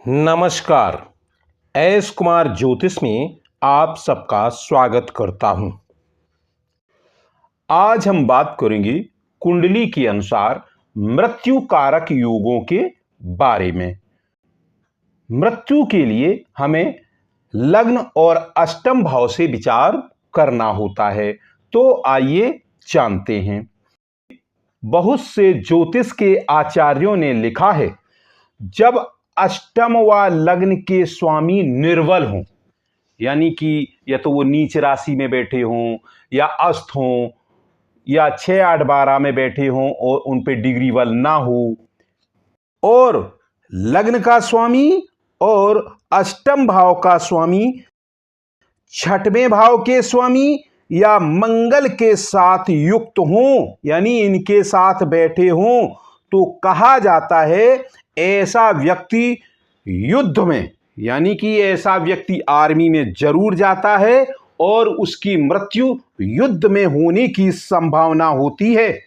नमस्कार। एस कुमार ज्योतिष में आप सबका स्वागत करता हूं। आज हम बात करेंगे कुंडली के अनुसार मृत्यु कारक योगों के बारे में। मृत्यु के लिए हमें लग्न और अष्टम भाव से विचार करना होता है। तो आइए जानते हैं। बहुत से ज्योतिष के आचार्यों ने लिखा है, जब अष्टम व लग्न के स्वामी निर्बल हों, यानी कि या तो वो नीच राशि में बैठे हों या अस्त हों या 6, 8, 12 में बैठे हों और उन पे डिग्री बल ना हो, और लग्न का स्वामी और अष्टम भाव का स्वामी छठवें भाव के स्वामी या मंगल के साथ युक्त हों, यानी इनके साथ बैठे हों, तो कहा जाता है ऐसा व्यक्ति युद्ध में, यानी कि ऐसा व्यक्ति आर्मी में जरूर जाता है और उसकी मृत्यु युद्ध में होने की संभावना होती है।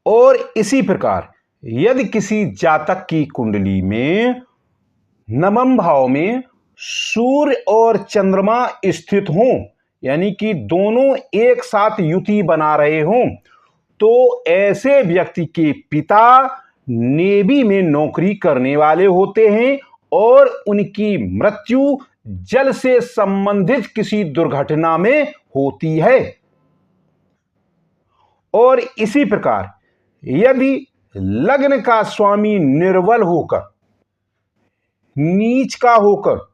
और इसी प्रकार यदि किसी जातक की कुंडली में नवम भाव में सूर्य और चंद्रमा स्थित हों, यानी कि दोनों एक साथ युति बना रहे हों, तो ऐसे व्यक्ति के पिता नेवी में नौकरी करने वाले होते हैं और उनकी मृत्यु जल से संबंधित किसी दुर्घटना में होती है। और इसी प्रकार यदि लग्न का स्वामी निर्बल होकर, नीच का होकर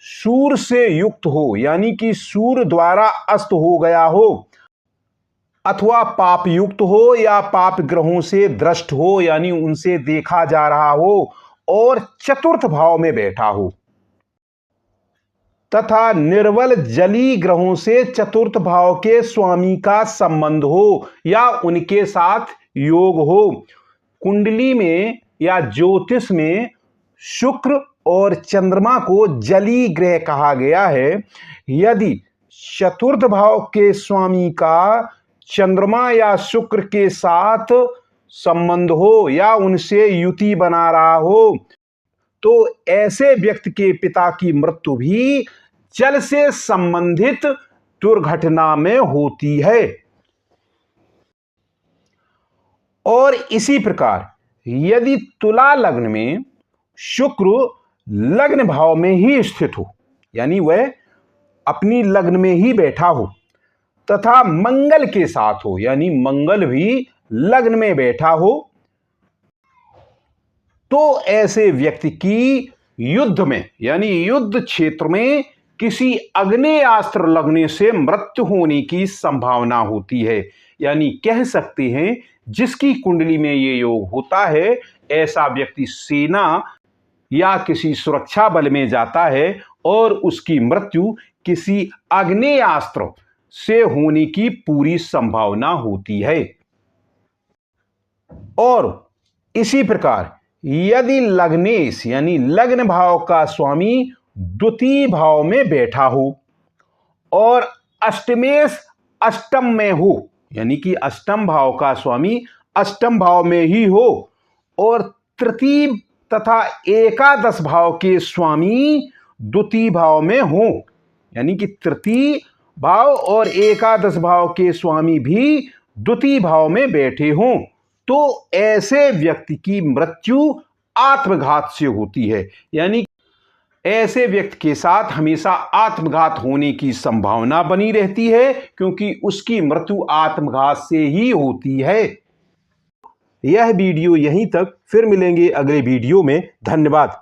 सूर्य से युक्त हो, यानी कि सूर्य द्वारा अस्त हो गया हो, अथवा पाप युक्त हो या पाप ग्रहों से दृष्ट हो, यानी उनसे देखा जा रहा हो, और चतुर्थ भाव में बैठा हो, तथा निर्बल जली ग्रहों से चतुर्थ भाव के स्वामी का संबंध हो या उनके साथ योग हो। कुंडली में या ज्योतिष में शुक्र और चंद्रमा को जली ग्रह कहा गया है। यदि चतुर्थ भाव के स्वामी का चंद्रमा या शुक्र के साथ संबंध हो या उनसे युति बना रहा हो, तो ऐसे व्यक्ति के पिता की मृत्यु भी जल से संबंधित दुर्घटना में होती है। और इसी प्रकार यदि तुला लग्न में शुक्र लग्न भाव में ही स्थित हो, यानी वह अपनी लग्न में ही बैठा हो, तथा मंगल के साथ हो, यानी मंगल भी लग्न में बैठा हो, तो ऐसे व्यक्ति की युद्ध में, यानी युद्ध क्षेत्र में किसी आग्नेयास्त्र लगने से मृत्यु होने की संभावना होती है। यानी कह सकते हैं जिसकी कुंडली में ये योग होता है, ऐसा व्यक्ति सेना या किसी सुरक्षा बल में जाता है और उसकी मृत्यु किसी आग्नेयास्त्र से होने की पूरी संभावना होती है। और इसी प्रकार यदि लग्नेश, यानी लग्न भाव का स्वामी द्वितीय भाव में बैठा हो और अष्टमेश अष्टम में हो, यानी कि अष्टम भाव का स्वामी अष्टम भाव में ही हो, और तृतीय तथा एकादश भाव के स्वामी द्वितीय भाव में हो, यानी कि तृतीय भाव और एकादश भाव के स्वामी भी द्वितीय भाव में बैठे हों, तो ऐसे व्यक्ति की मृत्यु आत्मघात से होती है। यानी ऐसे व्यक्ति के साथ हमेशा आत्मघात होने की संभावना बनी रहती है, क्योंकि उसकी मृत्यु आत्मघात से ही होती है। यह वीडियो यहीं तक, फिर मिलेंगे अगले वीडियो में। धन्यवाद।